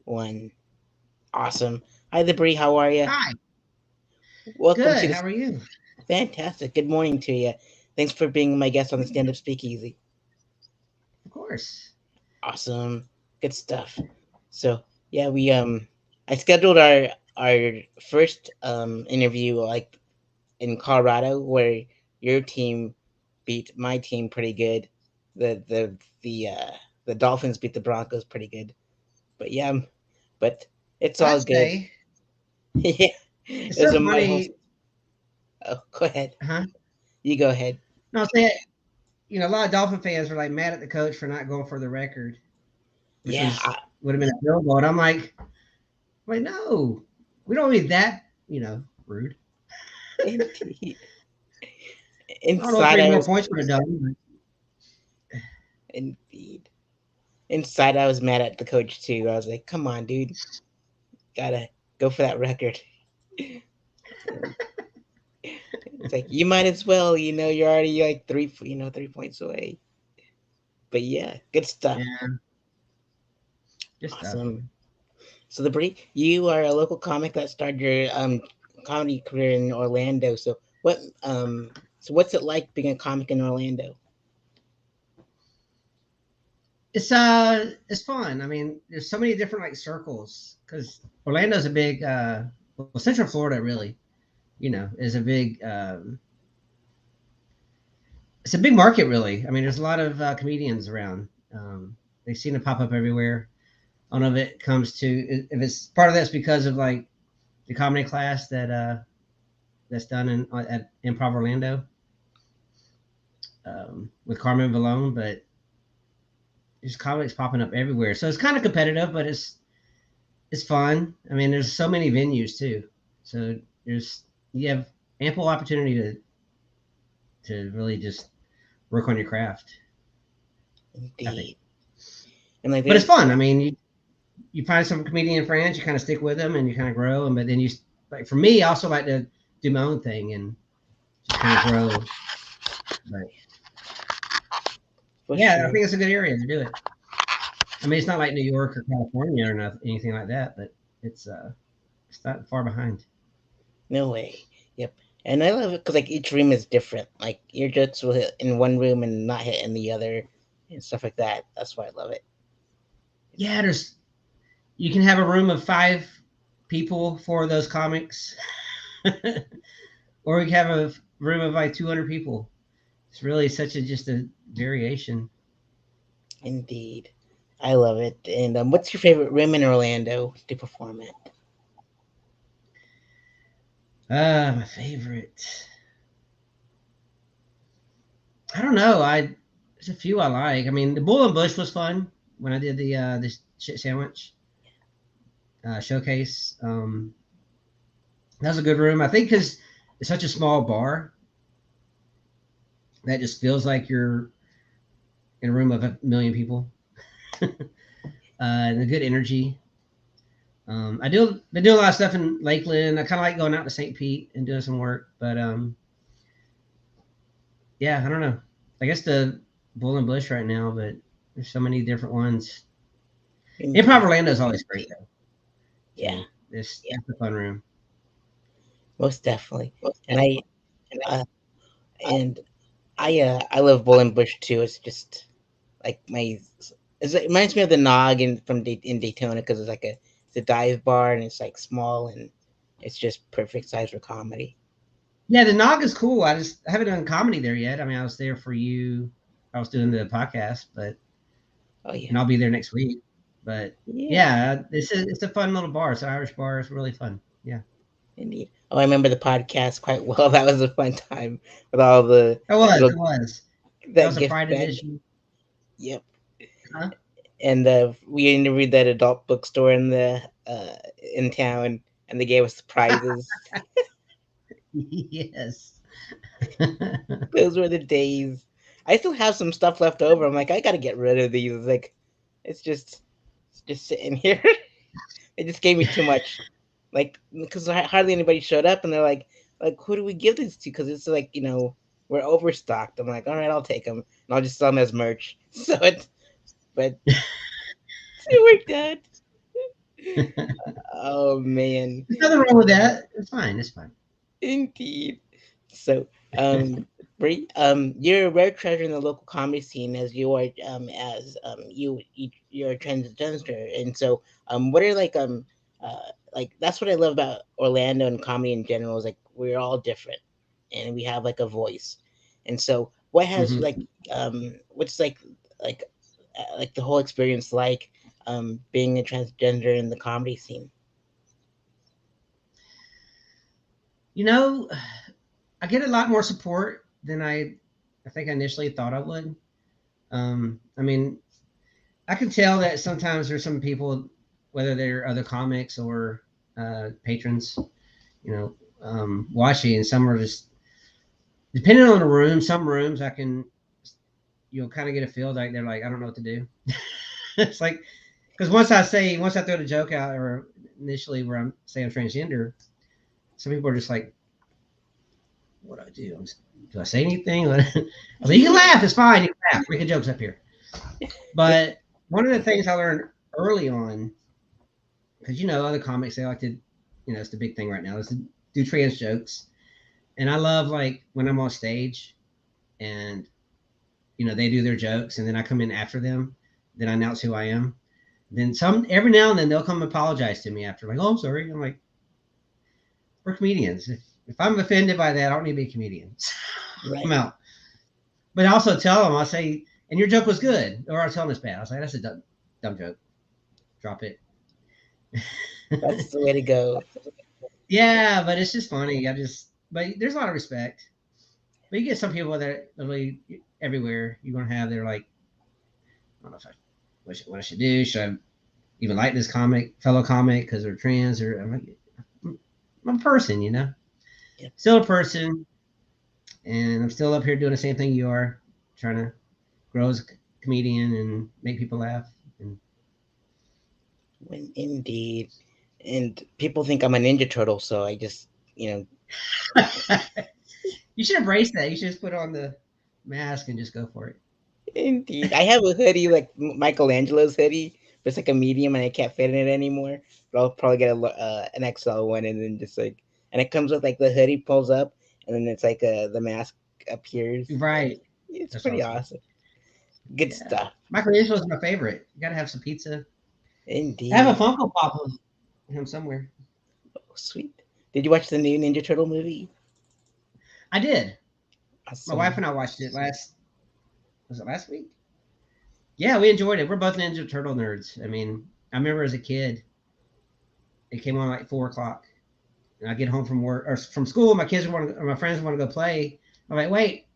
One. Awesome. Hi, Debris. How are you? Hi. Welcome to Good. the How are you? fantastic. Good morning to you. Thanks for being my guest on the Stand Good. Up Speakeasy. Of course. Awesome. Good stuff. So yeah, we I scheduled our first interview like in Colorado where your team beat my team pretty good. The Dolphins beat the Broncos pretty good. But yeah, but it's all I'd good. say Yeah. it's It so was a mud hole. funny. Oh, go ahead. Huh? You go ahead. No, I'll say a lot of Dolphin fans were like mad at the coach for not going for the record, which Yeah, would have been a field goal. And I'm like, wait, no, we don't need that. Rude. indeed. I don't know if Inside, three I more was points would have done. indeed. Inside, I was mad at the coach too. I was like, "Come on, dude, gotta go for that record." And it's like you might as well. You're already like 3 points away. But yeah, good stuff. Yeah, good stuff. Awesome. So the break, you are a local comic that started your comedy career in Orlando. So what's it like being a comic in Orlando? It's fun. I mean, there's so many different like circles because Orlando's a big well, Central Florida really, is a big it's a big market, really. I mean, there's a lot of comedians around. They seem to pop up everywhere. I don't know if it comes to if it's part of that's because of like the comedy class that's done at Improv Orlando with Carmen Valone, but there's comics popping up everywhere. So it's kind of competitive, but it's fun. I mean, there's so many venues too, so there's you have ample opportunity to really just work on your craft. I think, Indeed. And like but it's there's fun. I mean, you find some comedian friends, you kind of stick with them, and you kind of grow. And but then you like for me, I also like to do my own thing and just kind of grow. But for yeah, I sure. think it's a good area to do it. I mean, it's not like New York or California or anything like that, but it's uh, it's not far behind. No way. Yep. And I love it because like each room is different. Like your jokes will hit in one room and not hit in the other, and stuff like that. That's why I love it. It's Yeah, there's you can have a room of 5 people for those comics, or you can have a room of like 200 people. It's really such a just a variation. indeed. I love it. And what's your favorite room in Orlando to perform at? My favorite. I don't know. There's a few I like. I mean, the Bull and Bush was fun when I did the shit sandwich showcase. That was a good room. I think because it's such a small bar that just feels like you're in a room of 1 million people. And a good energy. I do been doing a lot of stuff in Lakeland. I kind of like going out to St. Pete and doing some work, but yeah, I don't know. I guess the Bull and Bush right now, but there's so many different ones. Improv Indeed. Orlando is always great though. Yeah, It's a fun room. most definitely. And uh, and I love Bowling Bush too. It's just like it reminds me of the Nog in Daytona because it's a dive bar and it's like small and it's just perfect size for comedy. Yeah, the Nog is cool. I haven't done comedy there yet. I mean, I was there for you. I was doing the podcast, but Oh yeah, and I'll be there next week. But yeah, yeah, it's a fun little bar. It's an Irish bar. It's really fun. Yeah, indeed. Oh, I remember the podcast quite well. That was a fun time with all the it was. little It was. That that was a gift Pride bag. edition. Yep. Huh? And we interviewed that adult bookstore uh in town, and they gave us prizes. Yes. Those were the days. I still have some stuff left over. I'm like, I gotta get rid of these. Like, it's just sitting here. They just gave me too much. Like, because hardly anybody showed up, and they're like, who do we give these to? Because it's like, we're overstocked. I'm like, all right, I'll take them, and I'll just sell them as merch. But We're done. There's Oh man, nothing wrong with that. It's fine. It's fine. indeed. So, Bree, you're a rare treasure in the local comedy scene as you are, you're a transgender, and so, what are like that's what I love about Orlando and comedy in general is like we're all different, and we have like a voice, and so what has Hmm. what's like like the whole experience like, being a transgender in the comedy scene. You know, I get a lot more support than I think I initially thought I would. I mean, I can tell that sometimes there's some people, whether they're other comics or patrons, you know, watching, and some are just depending on the room. Some rooms I can, you'll kind of get a feel like they're like, I don't know what to do. It's like because once I throw the joke out, or initially where I'm saying I'm transgender, some people are just like, what do I do? Do I say anything? I was like, you can laugh. It's fine. You can laugh. Making jokes up here. But one of the things I learned early on, because other comics they like to, it's the big thing right now is to do trans jokes, and I love like when I'm on stage and they do their jokes, and then I come in after them, then I announce who I am. Then some every now and then they'll come apologize to me after, like, oh, I'm sorry. I'm like, we're comedians. If I'm offended by that, I don't need to be a comedian. I'm Right. out. But I also tell them, I'll say, and your joke was good, or I'll tell them it's bad. I'll say, that's a dumb joke. Drop it. That's the way to go. Yeah, but it's just funny. But there's a lot of respect. But you get some people that are literally everywhere you're going to have, they're like, I don't know if what I should do. Should I even like this fellow comic, because they're trans? Or I'm like, I'm a person. Yeah. Still a person. And I'm still up here doing the same thing you are, trying to grow as a comedian and make people laugh. And When indeed, and people think I'm a Ninja Turtle, so I just you know, you should embrace that. You should just put on the mask and just go for it. indeed, I have a hoodie like Michelangelo's hoodie, but it's like a medium, and I can't fit in it anymore. But I'll probably get an XL one, and then just like, and it comes with like the hoodie pulls up, and then it's like the mask appears. Right. It's That's pretty awesome. awesome. Good Yeah. stuff. Michelangelo's my favorite. You got to have some pizza. I have a Indeed. Funko Pop of him somewhere. Oh, sweet. Did you watch the new Ninja Turtle movie? I did. My wife Awesome. and I watched it was it last week? Yeah, we enjoyed it. We're both Ninja Turtle nerds. I mean, I remember as a kid, it came on like 4 o'clock, and I get home from work or from school. My friends want to go play. I'm like, wait,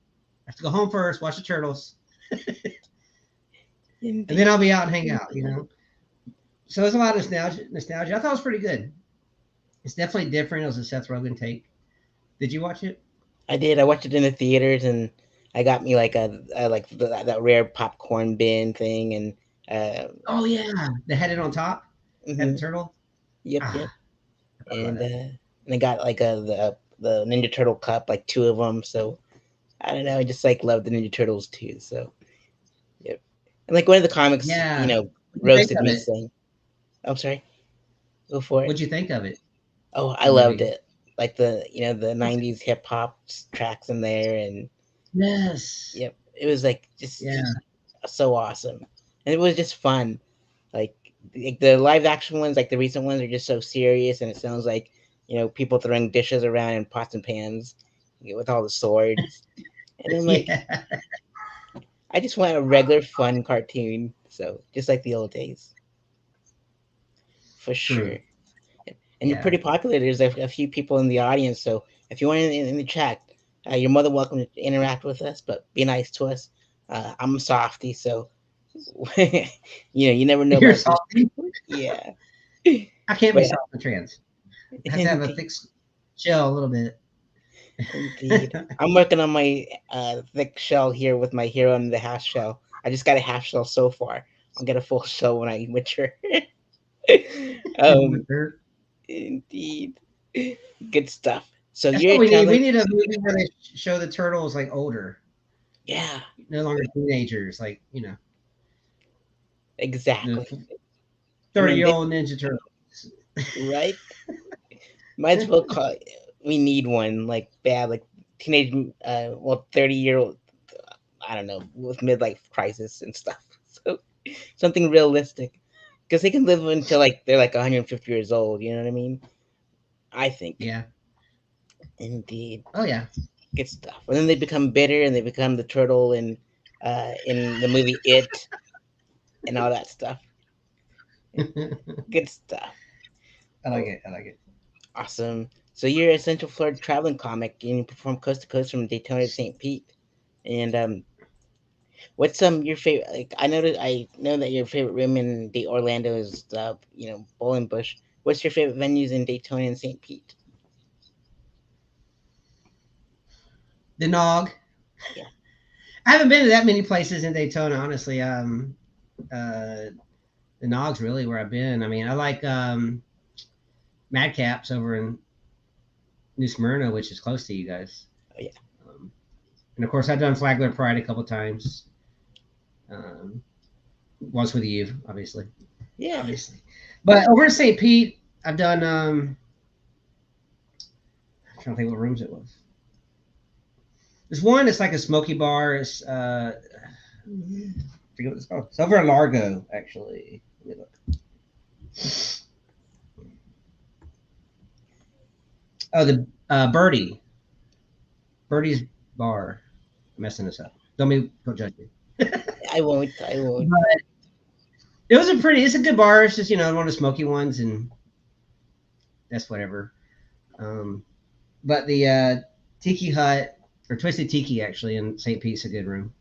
I have to go home first, watch the turtles, and then Indeed. I'll be out and hang out. So there's a lot of nostalgia. I thought it was pretty good. It's definitely different. It was a Seth Rogen take. Did you watch it? I did. I watched it in the theaters, and I got me like a like that rare popcorn bin thing, and uh, Oh yeah, the headed on top had the hmm turtle. yep, Ah, yep, I forgot about that. and I got like the Ninja Turtle cup, like two of them. So I don't know. I just like love the Ninja Turtles too. So yep, and like one of the comics, Yeah. What'd you think roasted of me it? saying, "I'm sorry, go for it." What'd you think of it? Oh, I The loved movie. it. Like the Okay. '90s hip hop tracks in there, and Yes. yep, it was like just Yeah. so awesome, and it was just fun. Like the live action ones, like the recent ones, are just so serious, and it sounds like people throwing dishes around in pots and pans, with all the swords. And I'm like, Yeah. I just want a regular fun cartoon, so just like the old days, for sure. True. And you're Yeah. pretty popular. There's a few people in the audience, so if you want in the chat, you're more than welcome to interact with us, but be nice to us. I'm a softy, so you never know You're about these salty. people. Yeah, I can't be but soft and trans. I have to have a indeed, thick shell a little bit. indeed, I'm working on my thick shell here with my hero and the half shell. I just got a half shell so far. I'll get a full shell when I mature. um, indeed, good stuff. So That's you're what we need. We traveling. need a movie where they show the turtles like older, Yeah, no longer teenagers. Like, the exactly. I 30 mean, year they old Ninja Turtles. right. Might as well call. We need one like bad, like teenage, 30-year-old. I don't know, with midlife crisis and stuff. So something realistic, because they can live until like they're like 150 years old. You know what I mean? I think. Yeah. Indeed, Oh yeah. good stuff. And then they become bitter, and they become the turtle in the movie It and all that stuff. Good stuff. I like Oh, it. I like it. awesome. So you're a Central Florida traveling comic, and you perform coast to coast from Daytona to St. Pete. And what's your favorite? Like I know that your favorite room in the Orlando is Bowling Bush. What's your favorite venues in Daytona and St. Pete? The Nog. Yeah. I haven't been to that many places in Daytona, honestly. Uh, the Nog's really where I've been. I mean, I like Madcaps over in New Smyrna, which is close to you guys. Oh, yeah. Um, and of course, I've done Flagler Pride a couple times. Um, once with you, obviously, Yeah. obviously. But over in St. Pete, I've done. I'm trying to think what rooms it was. There's one. It's like a smoky bar. It's I forget what it's called. It's over in Largo, actually. Let me look. Oh, the Birdie's Bar. I'm messing this up. Don't judge me. I won't. I won't. But it's a good bar. It's just one of the smoky ones, and that's whatever. Um, but the Tiki Hut or Twisted Tiki actually in St. Pete's a good room.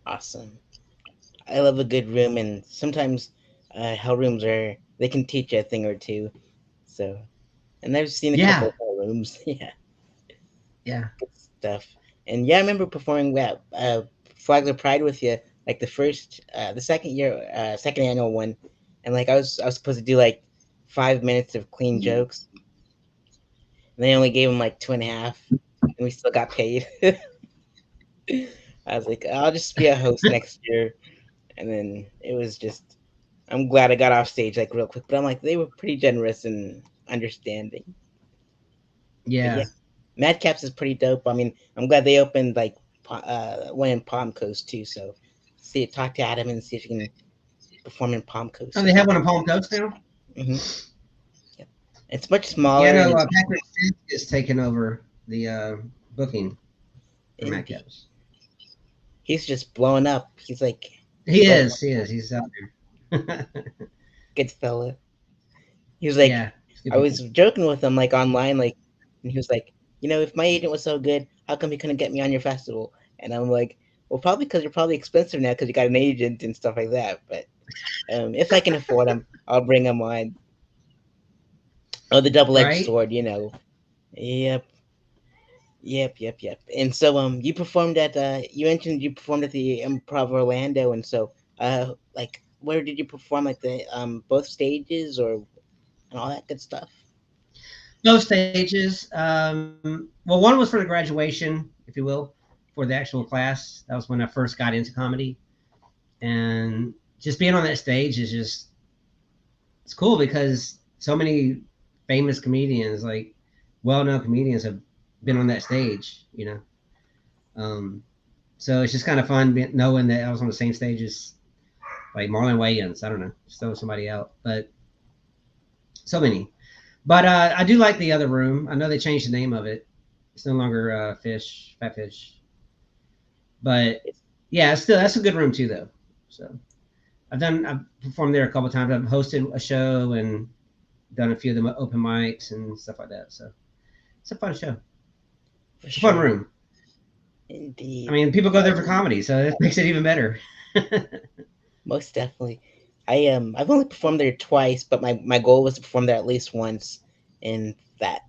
Awesome. I love a good room, and sometimes hell rooms they can teach you a thing or two. So, and I've seen a couple Yeah, of hell rooms. Yeah, yeah. good stuff. And yeah, I remember performing that Flagler Pride with you, like the second year, second annual one, and like I was supposed to do like 5 minutes of clean jokes, and they only gave him like two and a half, and we still got paid. I was like, I'll just be a host next year, and then it was just. I'm glad I got off stage like real quick, but I'm like they were pretty generous and understanding. But yeah, Yeah. Madcaps is pretty dope. I mean, I'm glad they opened like one in Palm Coast too. So talk to Adam and see if you can perform in Palm Oh, Coast they as have well. one in Palm Coast now. Hmm. Yeah, it's much Yeah, smaller no. and Patrick Fisk is taking over the booking for indie. Madcaps. He's just blowing up. He's like He blowing is. up. He is. He's out there. Good fella. He was like, Yeah, it's good I was people. joking with him like online, like, and he was like, if my agent was so good, how come he couldn't get me on your festival? And I'm like, well, probably because you're probably expensive now because you got an agent and stuff like that. But if I can afford him, I'll bring him on. Oh, the double-edged Right? sword. Yep, yep. And so, you performed at you mentioned you performed at the Improv Orlando, and so, like, where did you perform? Like the both stages or and all that good stuff. Both stages. Well, one was for the graduation, if you will, for the actual class. That was when I first got into comedy, and just being on that stage is just it's cool because so many famous comedians, like well-known comedians, have been on that stage. Um, so it's just kind of fun knowing that I was on the same stage as like Marlon Wayans. I don't know, just throw somebody out, but so many. But I do like the other room. I know they changed the name of it. It's no longer Fat Fish. But yeah, it's still that's a good room too, though. So I've performed there a couple of times. I've hosted a show and done a few of the open mics and stuff like that. So it's a fun show. For It's a fun sure. room. I Indeed. mean, people go there for comedy, so it makes it even better. Most definitely. I've only performed there twice, but my goal was to perform there at least once, and that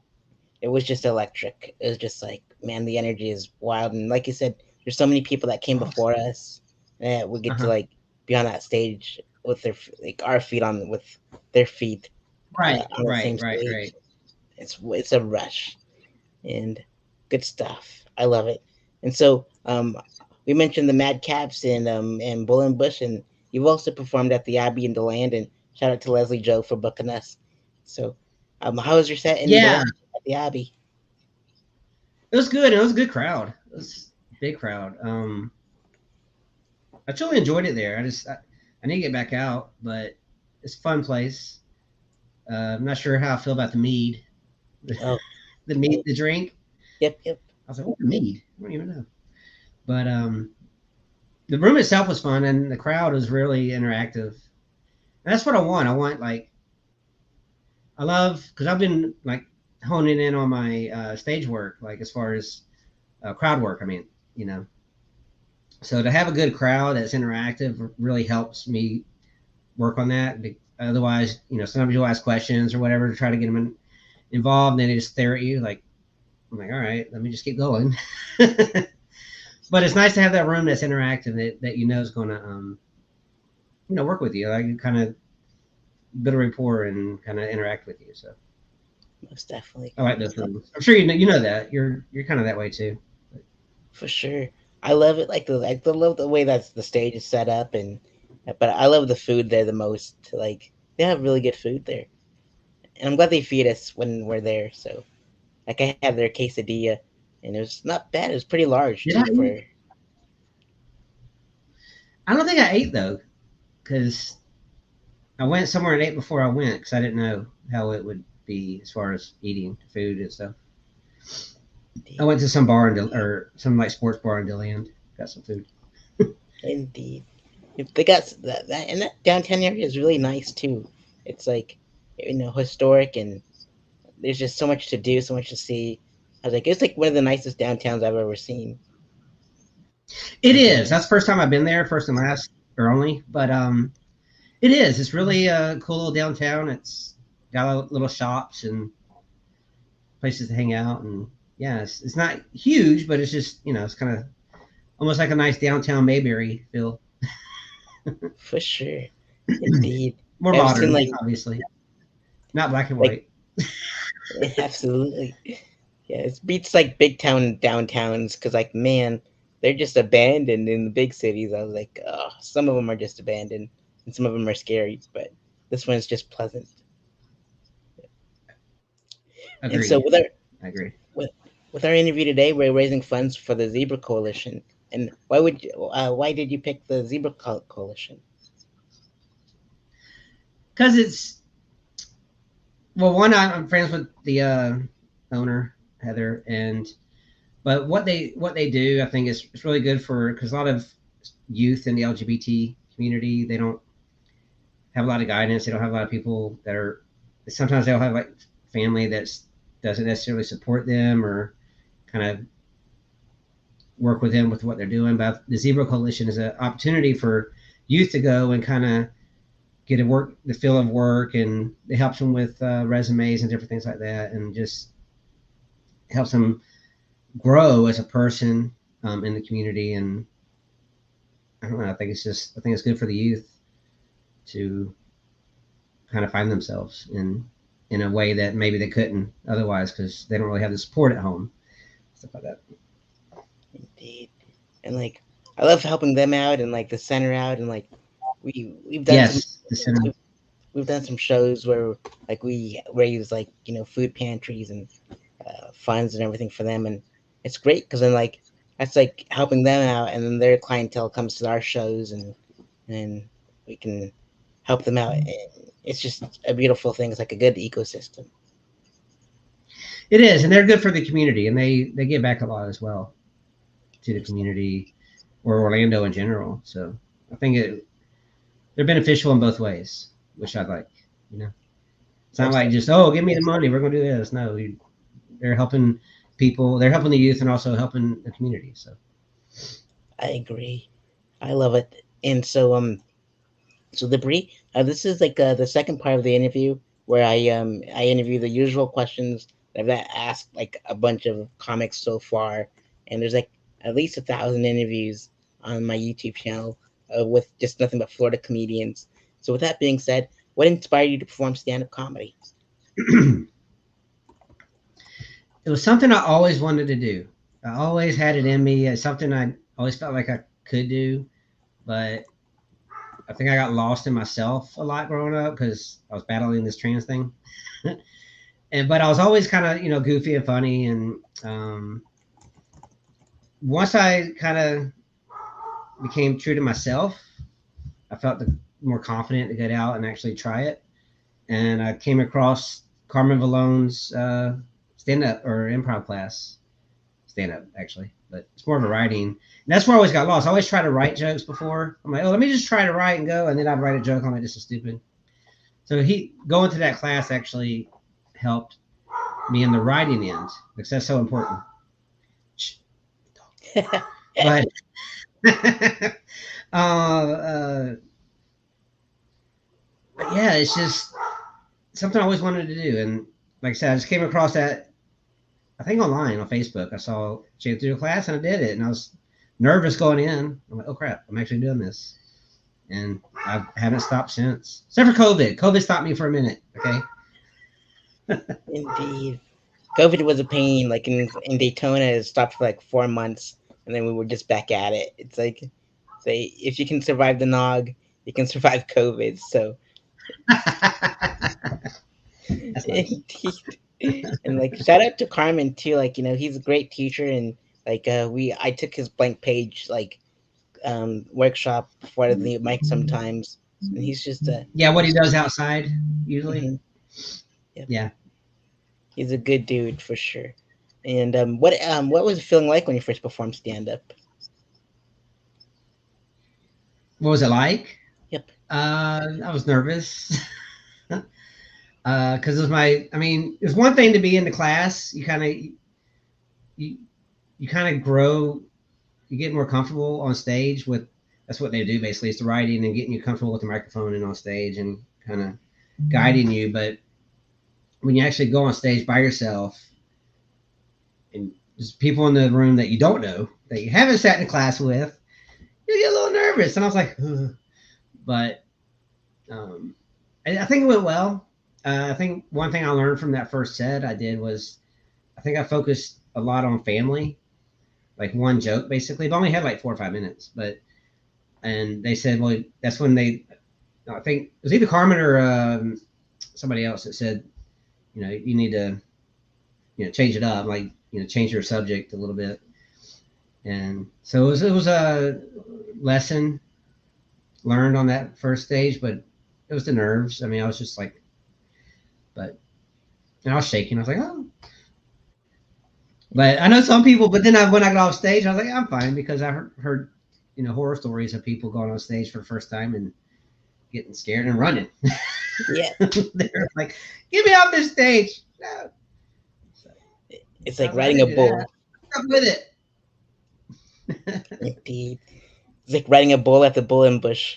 it was just electric. It was just like, man, the energy is wild, and like you said, there's so many people that came before us that we get to Uh-huh. like be on that stage with like our feet on with their feet Right, on the right, same right, right. stage. It's a rush and good stuff. I love it. And so we mentioned the Mad Caps and Bull and Bush, and you've also performed at the Abbey in the Land. And Shout out to Leslie Joe for booking us. So, how was your set in the Yeah, at the Abbey? it was good. It was a good crowd. It was a big crowd. I truly enjoyed it there. I need to get back out, but it's a fun place. I'm not sure how I feel about the mead, Oh, the mead, the drink. yep, yep. I was like, what mead? I don't even know. But the room itself was fun, and the crowd was really interactive. And that's what I want. I want like I love because I've been like honing in on my stage work, like as far as crowd work. I mean, you know, so to have a good crowd that's interactive really helps me work on that. Otherwise, you know, sometimes you'll ask questions or whatever to try to get them involved, and then they just stare at you like, I'm like, all right, let me just keep going. But it's nice to have that room that's interactive that you know is going to, work with you. Like kind of build a rapport and kind of interact with you. So Most definitely. I like those rooms. I'm sure you know that you're kind of that way too. For sure. I love it. I love the way that the stage is set up, and but I love the food there the most. Like they have really good food there, and I'm glad they feed us when we're there. So like I had their quesadilla, and it was not bad. It was pretty large Did I too. eat? For I don't think I ate though, because I went somewhere and ate before I went because I didn't know how it would be as far as eating food and stuff. I went to some bar or some like sports bar in Dillon, got some food. indeed, if they got that and that downtown area is really nice too. It's like historic, and there's just so much to do, so much to see. I was like, it's like one of the nicest downtowns I've ever seen. It is. That's the first time I've been there, first and last or only. But it is. It's really a cool little downtown. It's got little shops and places to hang out, and yeah, it's not huge, but it's just it's kind of almost like a nice downtown Mayberry feel. For sure. Indeed. More I've seen modern, obviously, not black and like white. absolutely. Yeah, it beats like big town downtowns because like man, they're just abandoned in the big cities. I was like, oh, some of them are just abandoned and some of them are scary, but this one's just pleasant. And so Agreed. I agree. with, with our interview today, we're raising funds for the Zebra Coalition. And why did you pick the Zebra Coalition? Because it's well, one, I'm friends with the owner Heather, and but what they do, I think is it's really good for because a lot of youth in the LGBT community they don't have a lot of guidance. They don't have a lot of people that are. Sometimes they'll have like family that's doesn't necessarily support them or kind of work with them with what they're doing. But the Zebra Coalition is an opportunity for youth to go and kind of get the feel of work, and it helps them with resumes and different things like that, and just helps them grow as a person in the community. And I don't know. I think it's good for the youth to kind of find themselves in a way that maybe they couldn't otherwise because they don't really have the support at home, stuff like that. Indeed. And like I love helping them out and like the center out, and like we've done some Yes, the center. we've, we've done some shows where like we raise like food pantries and funds and everything for them, and it's great because then like that's like helping them out, and then their clientele comes to our shows, and we can help them out. It's just a beautiful thing. It's like a good ecosystem. It is, and they're good for the community, and they give back a lot as well to the community or Orlando in general. So I think they're beneficial in both ways, which I like. You know, it's not like just give me the money, we're gonna do this. No, they're helping people, they're helping the youth, and also helping the community. So I agree. I love it. And so the Brie, this is like the second part of the interview where I interview the usual questions that I've asked like a bunch of comics so far, and there's like at least 1,000 interviews on my YouTube channel with just nothing but Florida comedians. So with that being said, what inspired you to perform stand up comedy? it was something I always wanted to do. I always had it in me. It's something I always felt like I could do, but I think I got lost in myself a lot growing up because I was battling this trans thing. But I was always kind of, goofy and funny. And once I kind of became true to myself, I felt more confident to get out and actually try it. And I came across Carmen Vallone's stand up or improv class, stand up actually, but it's more of a writing. And that's where I always got lost. I always try to write jokes before. I'm like, oh, let me just try to write and go. And then I'd write a joke. I'm like, this is stupid. So going to that class actually helped me in the writing end because that's so important. But but yeah, it's just something I always wanted to do. And like I said, I just came across that, I think online on Facebook. I saw she went through a class and I did it. And I was nervous going in. I'm like, oh crap, I'm actually doing this. And I haven't stopped since. Except for COVID. COVID stopped me for a minute. Okay. Indeed. COVID was a pain. Like in Daytona, it stopped for like 4 months, and then we were just back at it. It's like, say, if you can survive the nog, you can survive COVID. So, That's nice. indeed. And like, shout out to Carmen too. Like, he's a great teacher, and like, I took his blank page like workshop for the mic sometimes, and he's just Yeah, what he does outside usually. mhm, yeah, Yeah. he's a good dude for sure. And what was it feeling like when you first performed stand up? What was it like? Yep. I was nervous. Because it was I mean, it's one thing to be in the class. You you kind of grow, you get more comfortable on stage with, that's what they do basically. It's the writing and getting you comfortable with the microphone and on stage and kind of guiding you. But when you actually go on stage by yourself and there's people in the room that you don't know, that you haven't sat in class with, you get a little nervous. And I was like, ugh. But I think it went well. I think one thing I learned from that first set I did was I think I focused a lot on family, like one joke basically. I've only had like 4 or 5 minutes, and they said, well, that's when I think it was either Carmen or somebody else that said, you need to, change it up, like, change your subject a little bit. And so it was a lesson learned on that first stage, but it was the nerves. I mean, I was just like, and I was shaking. I was like, oh. But I know some people, but then when I got off stage, I was like, I'm fine because I heard horror stories of people going on stage for the first time and getting scared and running. Yeah. They're like, get me off this stage. No. So, It's like riding a bull. Up with it. Indeed. It's like riding a bull at the bull ambush.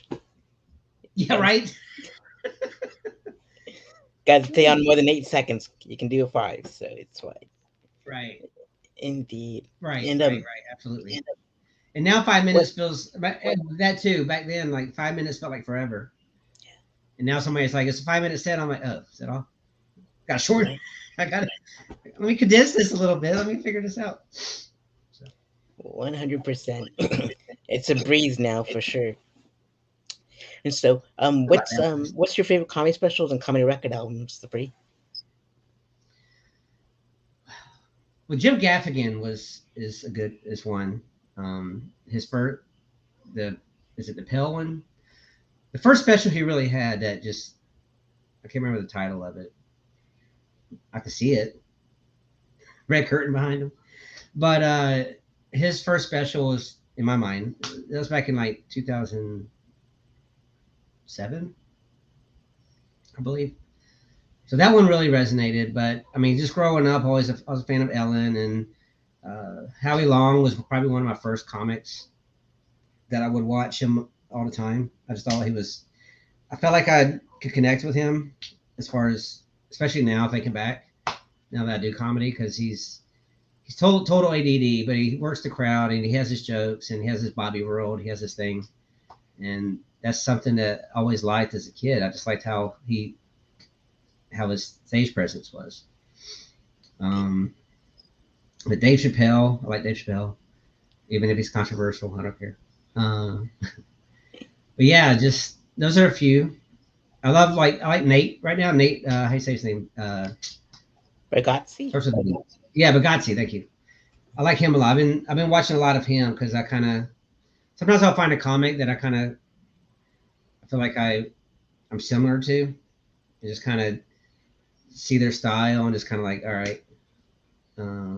Yeah, right. Got to stay on more than 8 seconds. You can do a 5, so it's fine. Right. Indeed. Right. And right. Absolutely. And now 5 minutes feels that too. Back then, like 5 minutes felt like forever. Yeah. And now somebody's like, it's a 5 minute set. I'm like, oh, is that all? Got short. Right. Let me condense this a little bit. Let me figure this out. 100%. It's a breeze now for sure. And so, what's your favorite comedy specials and comedy record albums, the Free? Well, Jim Gaffigan is one. His first, is it the Pale one? The first special he really had that just, I can't remember the title of it. I can see it, red curtain behind him. But his first special was, in my mind, that was back in like 2007, I believe. So that one really resonated. But I mean, just growing up, I was a fan of Ellen, and Howie Long was probably one of my first comics that I would watch him all the time. I just thought I felt like I could connect with him as far as, especially now thinking back, now that I do comedy, because he's total ADD, but he works the crowd and he has his jokes and he has his Bobby World, he has his thing, and that's something that I always liked as a kid. I just liked how his stage presence was. But Dave Chappelle, I like Dave Chappelle, even if he's controversial, I don't care. But yeah, just those are a few. I like Nate right now. Nate, how do you say his name? Ragazzi. Starts with a B. Yeah, Bagazzi. Thank you. I like him a lot. I've been watching a lot of him because I kind of sometimes I'll find a comic that I feel like I'm similar to, and just kind of see their style and just kind of like, all right. Uh,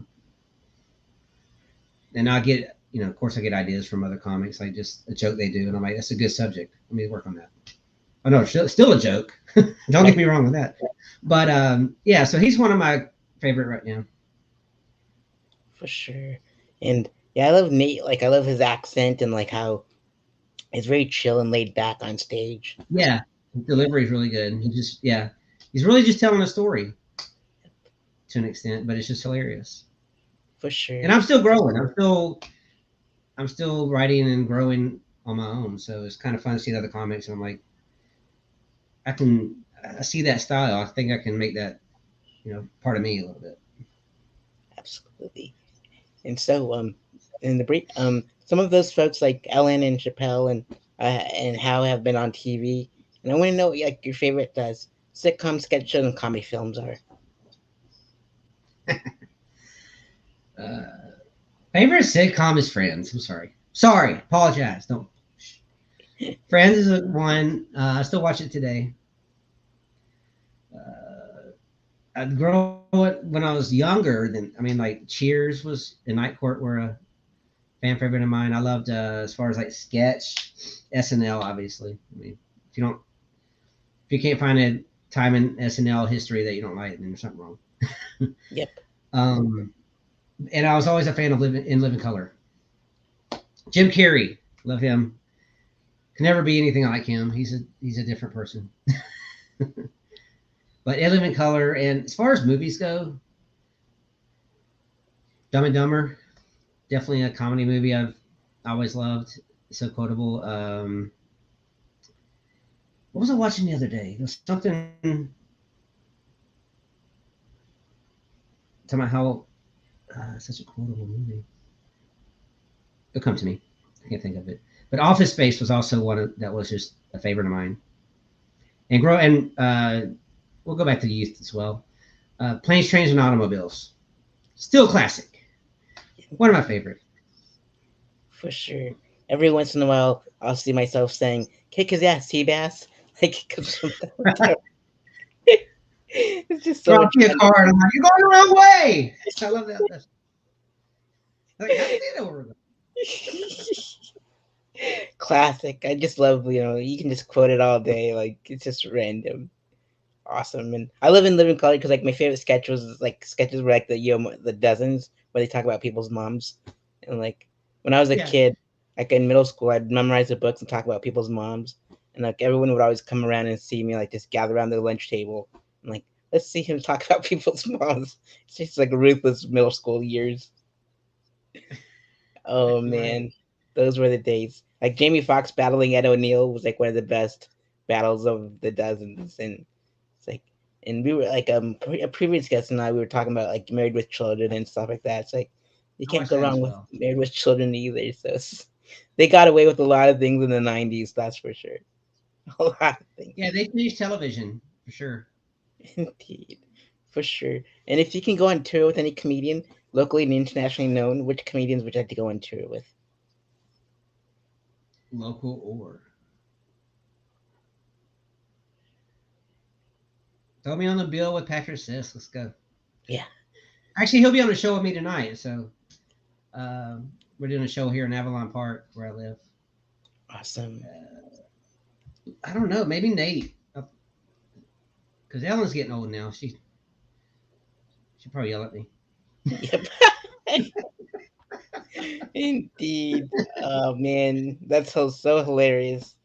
and I get, of course, I get ideas from other comics, like just a joke they do, and I'm like, that's a good subject. Let me work on that. Oh no, it's still a joke. Don't get me wrong with that. But yeah, so he's one of my favorite right now. For sure. And yeah, I love Nate. Like, I love his accent and like how he's very chill and laid back on stage. Yeah, his delivery is really good. He's really just telling a story to an extent, but it's just hilarious. For sure. And I'm still growing. I'm still writing and growing on my own. So it's kind of fun to see the other comics, and I'm like, I see that style. I think I can make that part of me a little bit. Absolutely. And so, in the brief, some of those folks like Ellen and Chappelle and How have been on TV. And I want to know like your favorite sitcom, sketch shows, and comedy films are. Uh, Favorite sitcom is Friends. I'm sorry, apologize. Don't. Friends is one. I still watch it today. I'd grow it when I was younger. Like Cheers was and Night Court were a fan favorite of mine. I loved as far as like sketch, SNL. Obviously, if you don't, if you can't find a time in SNL history that you don't like, then there's something wrong. Yep. um, and I was always a fan of Living Color. Jim Carrey, love him. Can never be anything like him. He's a different person. But In Living Color, and as far as movies go, Dumb and Dumber, definitely a comedy movie I've always loved. So quotable. What was I watching the other day? It was something talking about how such a quotable movie. It'll come to me. I can't think of it. But Office Space was also that was just a favorite of mine. And we'll go back to the youth as well. Planes, Trains, and Automobiles, still classic. One of my favorite. For sure. Every once in a while, I'll see myself saying, "Kick his ass, Seabass!" Like, because it's just so Drop much me a fun. car, and I'm like, you're going the wrong way. I love that. Like, how did they know where we're going? Classic. I just love, you can just quote it all day. Like, it's just random. Awesome. And I live in Living Color because, like, my favorite sketch was, like, sketches were, like, the dozens where they talk about people's moms. And, like, when I was a Yeah. kid, like, in middle school, I'd memorize the books and talk about people's moms. And, like, everyone would always come around and see me, like, just gather around the lunch table. And, like, let's see him talk about people's moms. It's just, like, ruthless middle school years. Oh Right. man, those were the days. Like Jamie Foxx battling Ed O'Neill was like one of the best battles of the dozens, and it's like, and we were like a previous guest and I we were talking about like Married with Children and stuff like that. It's like you I can't watched go that as wrong with well. Married with Children either. So they got away with a lot of things in the '90s, that's for sure. A lot of things, Yeah, they changed television for sure. indeed, for sure. And if you can go on tour with any comedian, locally and internationally known, which comedians would you like to go on tour with? Local or throw me on the bill with Patrick Sis. Let's go. Yeah, Actually, he'll be on the show with me tonight. So we're doing a show here in Avalon Park where I live. awesome. I don't know. Maybe Nate, because Ellen's getting old now. She probably yell at me. Yep. Indeed. Oh man, that's so hilarious.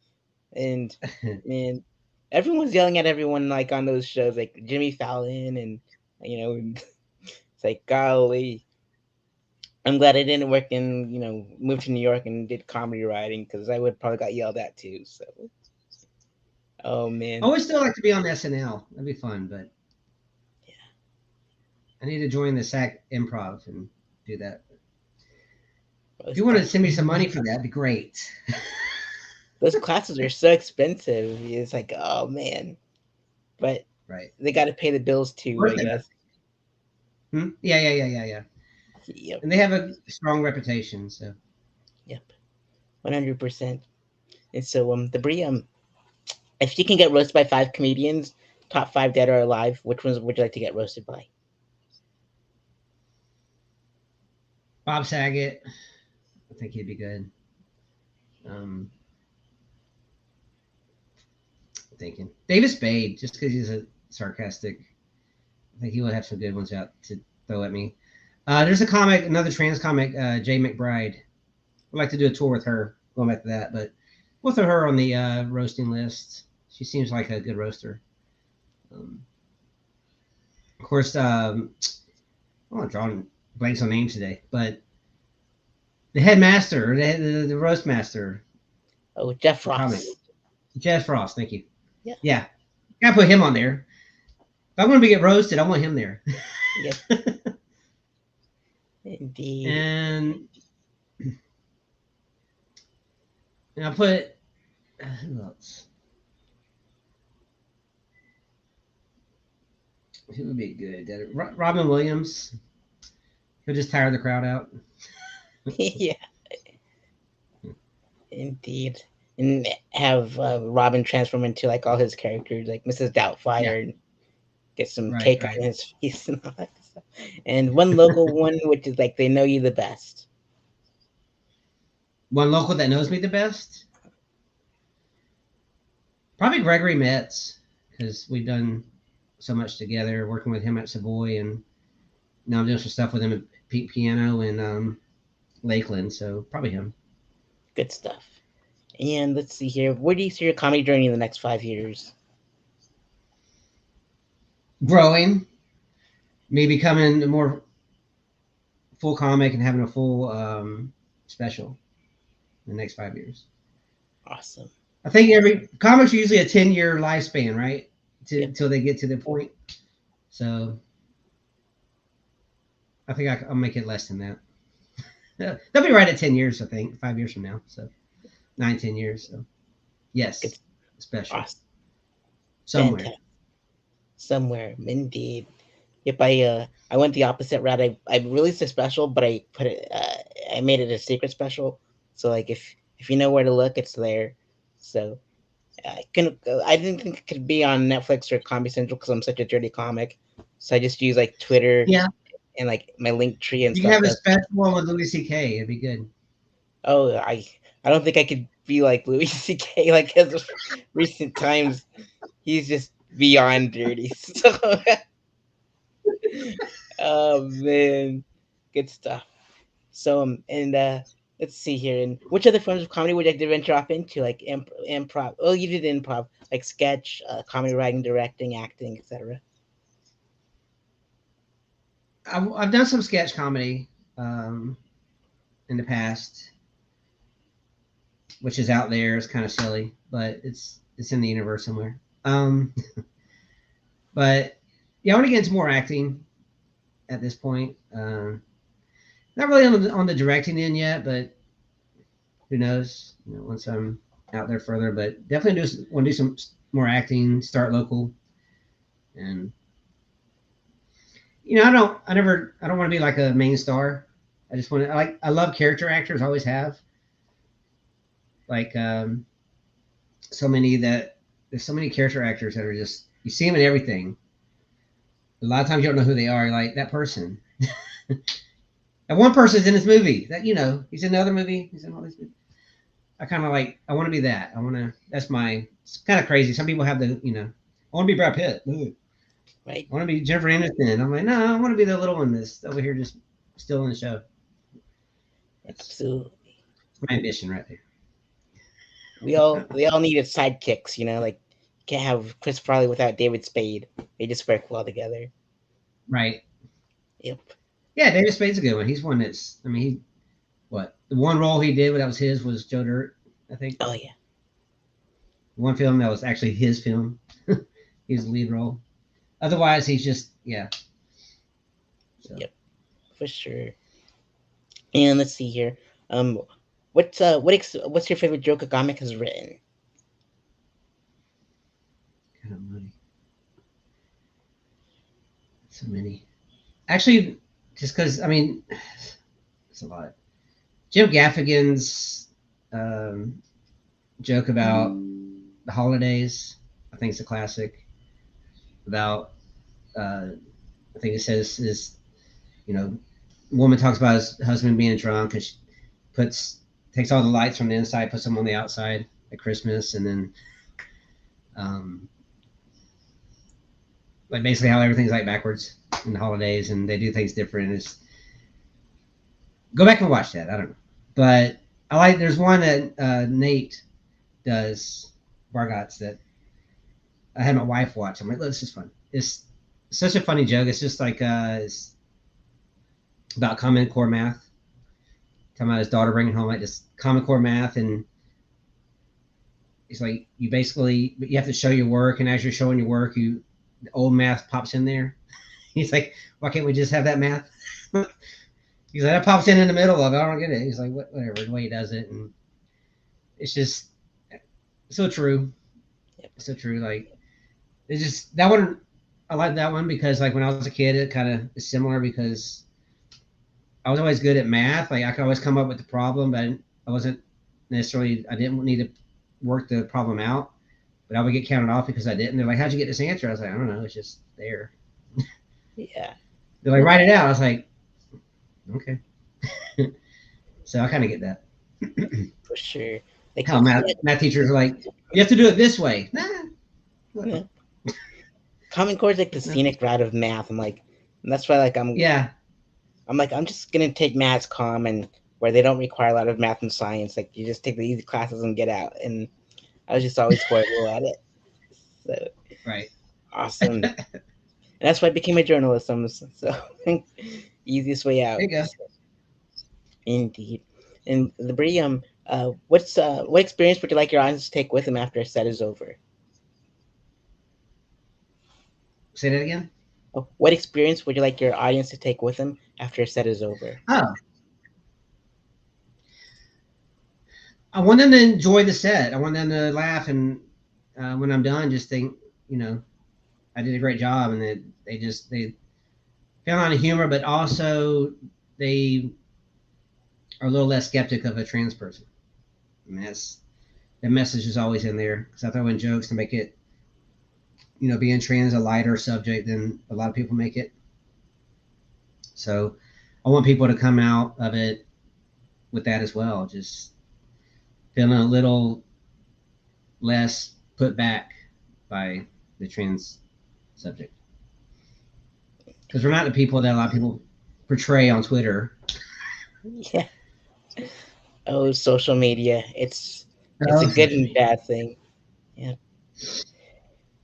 And man, everyone's yelling at everyone like on those shows, like Jimmy Fallon, and it's like golly. I'm glad I didn't work in, moved to New York and did comedy writing because I would probably got yelled at too. So, oh I man, would still like to be on SNL. That'd be fun, but I need to join the SAC Improv and do that. If you most want to send me definitely. some money for that, it'd be great. those classes are so expensive. It's like, oh man, but Right. they got to pay the bills Of too, course I they guess. are. Yeah. Yep, And they have a strong reputation. So yep, 100%. And so, Debris, if you can get roasted by five comedians, top five dead or alive, which ones would you like to get roasted by? Bob Saget, I think he'd be good. Um, thinking David Spade, just because he's a sarcastic. I think he would have some good ones out to throw at me. There's a comic, another trans comic, Jay McBride. I'd like to do a tour with her. Going back to that, but we'll throw her on the roasting list. She seems like a good roaster. Um, of course, I'm not drawing blanks on names today, but the headmaster, the roast master, Oh, Jeff the comic, Ross. Jeff Frost. Thank you. Yeah, Yeah, gotta put him on there. If I want to get roasted, I want him there. yep, indeed. and and I put who else? Who would be good? Robin Williams. He'll just tire the crowd out. Yeah, indeed. And have Robin transform into like all his characters, like Mrs. Yeah, Doubtfire, and get some right, cake right. on his face and all that stuff. And one local one, which is like they know you the best. One local that knows me the best, probably Gregory Metz, because we've done so much together, working with him at Savoy, and now I'm doing some stuff with him at Piano in Lakeland. So probably him. Good stuff. And let's see here. Where do you see your comedy journey in the next 5 years? Growing, me becoming a more full comic and having a full special in the next 5 years. Awesome. I think every comics are usually a 10-year lifespan, right? Yep. Until they get to the point. So I think I'll make it less than that. They'll be right at 10 years, I think, 5 years from now. So 9, 10 years. So Good. yes, special Awesome. somewhere. Fantastic. Somewhere, indeed. Yep. I went the opposite route. I released a special, but I put it. I made it a secret special. So like if you know where to look, it's there. So I can. I didn't think it could be on Netflix or Comedy Central because I'm such a dirty comic. So I just use like Twitter Yeah, and like my link tree and you can stuff. have a special one with Louis C.K. It'd be good. Oh, I don't think I could be like Louis C.K. Like as of recent times, he's just beyond dirty. So, oh man, good stuff. So and let's see here. And which other forms of comedy would you like to venture off into, like improv? Oh, you did improv, like sketch, comedy writing, directing, acting, etc. I've done some sketch comedy um, in the past, which is out there. It's kind of silly, but it's in the universe somewhere. But yeah, I want to get into more acting at this point. Not really on the directing end yet, but who knows? Once I'm out there further, but definitely want to do some more acting. Start local, and I don't want to be like a main star. I just want to I love character actors. Always have like so many that there's so many character actors that are just you see them in everything. A lot of times you don't know who they are. You're like that person. And one person's in this movie that he's in another movie. He's in all these movies. I kind of like. I want to be that. I want to. That's my. It's kind of crazy. Some people have I want to be Brad Pitt. Ooh. Right? I want to be Jennifer Aniston. I'm like, no, I want to be the little one that's over here just still in the show. That's Absolutely. my ambition right We all needed sidekicks. Like you can't have Chris Farley without David Spade. They just work well together. right. Yep. Yeah, David Spade's a good one. He's one that's. I mean, the one role he did that was his was Joe Dirt. I think Oh yeah. one film that was actually his film. He was the lead role. Otherwise, he's just So Yep. For sure. And let's see here. Um, what's your favorite joke a comic has written? Kind of money. So many. Actually, just because, I mean, it's a lot. Jim Gaffigan's um, joke about the holidays, I think it's a classic. About, I think it says, is, you know, woman talks about his husband being drunk and she puts, takes all the lights from the inside, puts them on the outside at Christmas, and then, um, like basically how everything's like backwards in the holidays and they do things different. It's, go back and watch that. I don't know, but I like. There's one that Nate does, Bargatz, that I had my wife watch. I'm like, oh, this is fun. It's such a funny joke. It's just like it's about Common Core math. Talking about his daughter bringing home like this Common Core math, and it's like you have to show your work, and as you're showing your work, the old math pops in there. He's like, why can't we just have that math? He's like, that pops in the middle of it. I don't get it. He's like, whatever, the way he does it. And it's just so true. So true. Like, it's just, that one, I like that one because, like, when I was a kid, it kind of is similar because I was always good at math. Like, I could always come up with the problem, but I wasn't necessarily, I didn't need to work the problem out. But I would get counted off because I didn't. They're like, how'd you get this answer? I was like, I don't know. It's just there. Yeah. They're like, write it out. I was like, okay. So I kind of get that. For sure. Like, How math teachers are like, you have to do it this way. Nah. Yeah. Common Core is like the scenic route of math. I'm like, and that's why like I'm like, I'm just gonna take maths common where they don't require a lot of math and science. Like you just take the easy classes and get out. And I was just always horrible at it. So right. Awesome. And that's why I became a journalism. So easiest way out. There you go. Indeed. And the Brie, what experience would you like your audience to take with them after a set is over? Say that again. Oh, what experience would you like your audience to take with them after a set is over? Oh, I want them to enjoy the set. I want them to laugh, and when I'm done, just think, I did a great job, and they found out of humor, but also they are a little less skeptic of a trans person. I mean, that message is always in there because I throw in jokes to make it, being trans a lighter subject than a lot of people make it. So I want people to come out of it with that as well, just feeling a little less put back by the trans subject. Because we're not the people that a lot of people portray on Twitter. Yeah. Oh, social media. It's a good and bad thing. Yeah.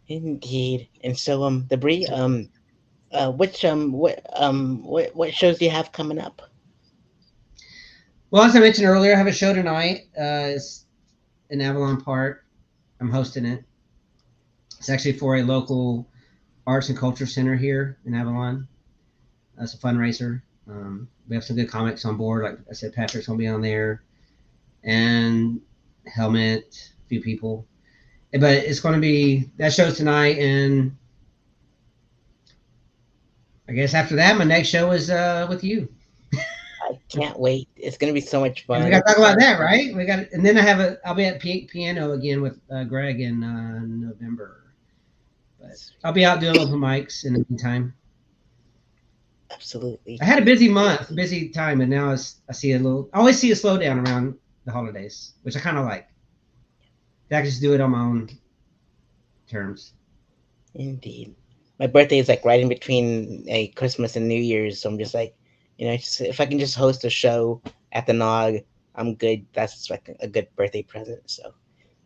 Indeed. And so the Brie, what shows do you have coming up? Well, as I mentioned earlier, I have a show tonight. It's in Avalon Park. I'm hosting it. It's actually for a local arts and culture center here in Avalon. It's a fundraiser. We have some good comics on board. Like I said, Patrick's gonna be on there, and Helmet, a few people. But it's going to be, that show's tonight, and I guess after that, my next show is with you. I can't wait. It's going to be so much fun. And we got to talk about that, right? And then I'll be at piano again with Greg in November. But I'll be out doing open mics in the meantime. Absolutely. I had a busy time, and now I always see a slowdown around the holidays, which I kind of like. I can just do it on my own terms. Indeed. My birthday is like right in between a Christmas and New Year's, so I'm just like, if I can just host a show at the Nog, I'm good. That's like a good birthday present. So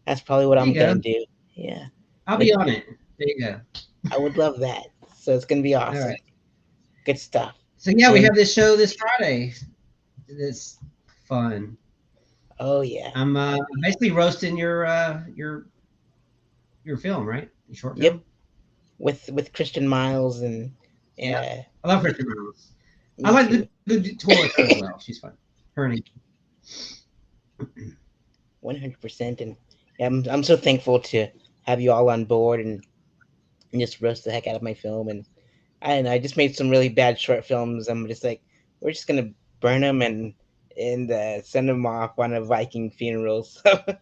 that's probably what I'm gonna do. Yeah. I'll be on it. There you go. I would love that. So it's gonna be awesome. All right. Good stuff. So yeah, we have this show this Friday. It's fun. Oh yeah. I'm basically roasting your film, right? Your short film. Yep. With Christian Miles and yeah. I love Christian Miles. I like the tour as well. She's fun. Her and 100%. And yeah, I'm so thankful to have you all on board and just roast the heck out of my film. And I don't know, I just made some really bad short films. I'm just like, we're just gonna burn them and send them off on a Viking funeral. So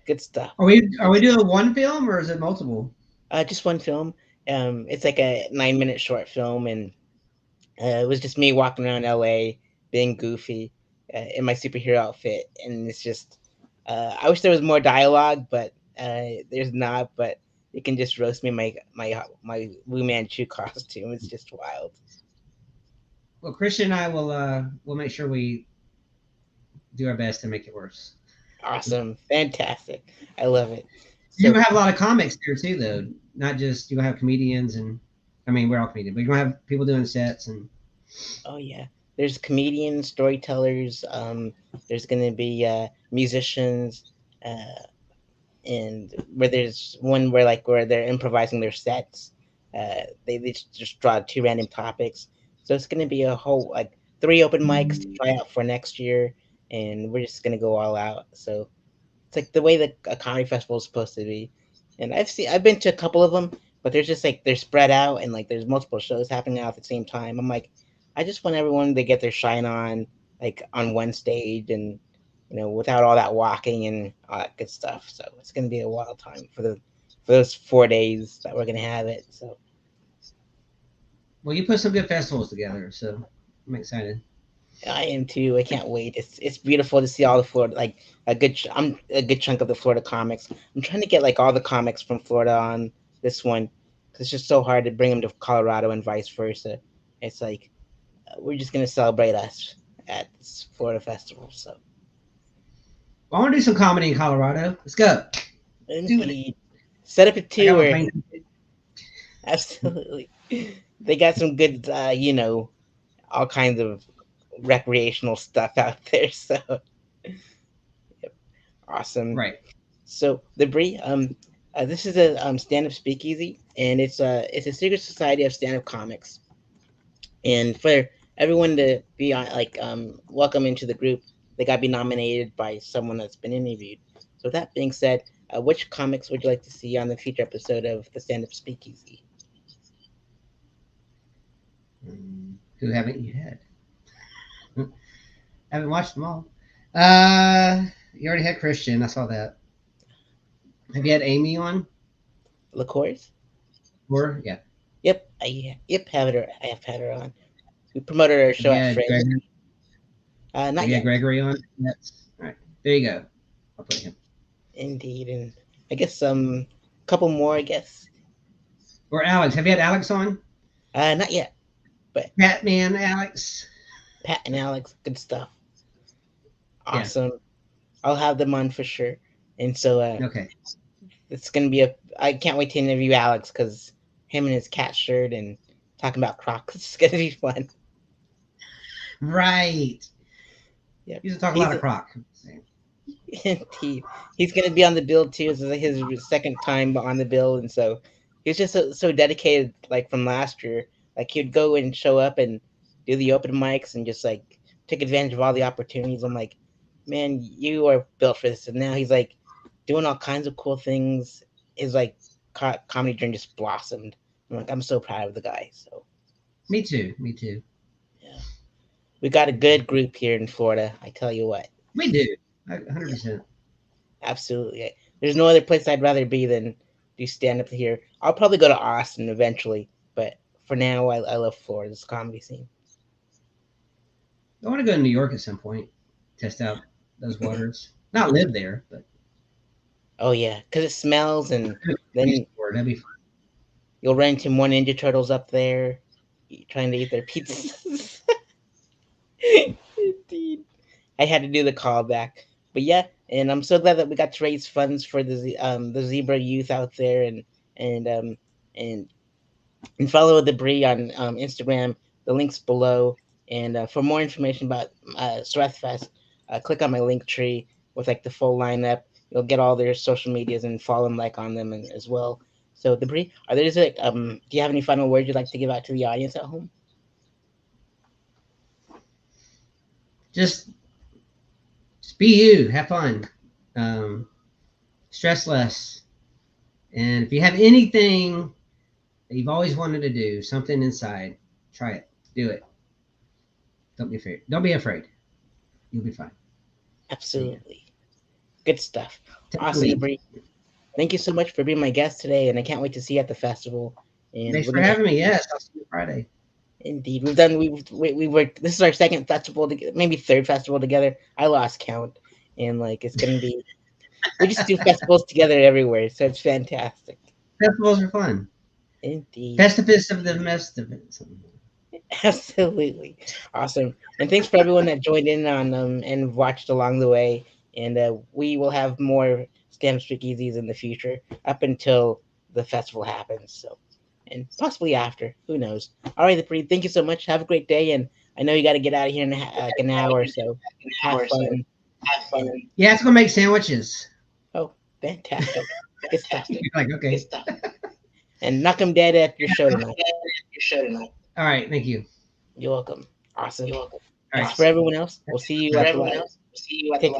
good stuff. Are we doing one film or is it multiple? Just one film. It's like a 9 minute short film, and it was just me walking around LA being goofy in my superhero outfit, and it's just. I wish there was more dialogue, but there's not. But you can just roast me in my Wu Manchu costume. It's just wild. Well, Christian and I will make sure we do our best to make it worse. Awesome, fantastic. I love it. You're So, gonna have a lot of comics there too, though. Not just you're gonna have comedians and I mean we're all comedians, but you're gonna have people doing sets and oh yeah, there's comedians, storytellers. There's gonna be musicians. Uh, and where there's one where they're improvising their sets. They just draw two random topics, so it's gonna be a whole like three open mics to try out for next year, and we're just gonna go all out. So it's like the way that a comedy festival is supposed to be. And I've been to a couple of them, but there's just like they're spread out and like there's multiple shows happening out at the same time. I'm like, I just want everyone to get their shine on like on one stage and without all that walking and all that good stuff. So it's gonna be a wild time for those 4 days that we're gonna have it. So well, you put some good festivals together, so I'm excited. I am too. I can't wait. It's beautiful to see all the Florida like I'm a good chunk of the Florida comics. I'm trying to get like all the comics from Florida on this one because it's just so hard to bring them to Colorado and vice versa. It's like we're just gonna celebrate us at this Florida festival. So I want to do some comedy in Colorado. Let's go. Doing it. indeed, set up a I got my tour. plane. Absolutely, they got some good all kinds of recreational stuff out there. So awesome. Right. So the Bree, this is a stand-up speakeasy, and it's a secret society of stand-up comics. And for everyone to be on, like, welcome into the group, they got to be nominated by someone that's been interviewed. So with that being said, which comics would you like to see on the future episode of the stand-up speakeasy? Who haven't you had? Haven't watched them all. You already had Christian. I saw that. Have you had Amy on? Liqueurs? Or yeah. Yep, yep, I have had her on. We promoted our Have show you at had Fringe. Gregory? Have Not you had yet, Gregory on? Yes. All right. There you go. I'll put him. indeed, and I guess couple more, I guess. Or Alex. Have you had Alex on? Not yet, but Batman Alex. Pat and Alex, good stuff. Yeah. Awesome. I'll have them on for sure. And so Okay. it's gonna be a. I can't wait to interview Alex because him and his cat shirt and talking about Crocs is gonna be fun. Right. Yep. You used to talk a He's lot of Croc. he, he's gonna be on the bill too. This is his second time on the bill, and so he's just so dedicated. Like from last year, like he'd go and show up and do the open mics and just like take advantage of all the opportunities. I'm like, man, you are built for this. And now he's like doing all kinds of cool things. His like comedy journey just blossomed. I'm like, I'm so proud of the guy. So Me too. Me too. yeah, we got a good group here in Florida. I tell you what. We do. Yeah. 100%. Absolutely. There's no other place I'd rather be than do stand up here. I'll probably go to Austin eventually, but for now, I love Florida's comedy scene. I want to go to New York at some point. Test out those waters. Not live there, but Oh yeah, because it smells, and then that'd be fun. you'll run into more Ninja Turtles up there trying to eat their pizzas. Indeed. I had to do the callback, but yeah, and I'm so glad that we got to raise funds for the zebra youth out there, and um and and follow Debris on Instagram. The link's below. And for more information about Sareth Fest, click on my link tree with like the full lineup. You'll get all their social medias and follow them like on them as well. So Debris, are there just like do you have any final words you'd like to give out to the audience at home? Just be you, have fun, stress less. And if you have anything that you've always wanted to do, something inside, try it. Do it. Don't be afraid. Don't be afraid. You'll be fine. There you go. Absolutely. Good stuff. Take the Awesome, lead. Bree. Thank you so much for being my guest today, and I can't wait to see you at the festival. And Thanks we're for gonna having me. Yes, I'll see you Friday. indeed we've done we worked. This is our second festival together, maybe third festival together. I lost count, and like it's gonna be we just do festivals together everywhere, so it's fantastic. Festivals are fun. Indeed. Festivus of the Festivus. Absolutely. Awesome. And thanks for everyone that joined in on and watched along the way. And we will have more STEM speakeasies in the future up until the festival happens. So, and possibly after. Who knows? All right, Bree, thank you so much. Have a great day. And I know you got to get out of here in like an hour or so. Have fun. And Yeah, it's gonna make sandwiches. oh, fantastic. Good stuff. You're like, okay. And knock 'em dead at your show tonight. All right, thank you. You're welcome. Awesome. All As right. for everyone else, we'll see you at the live. Take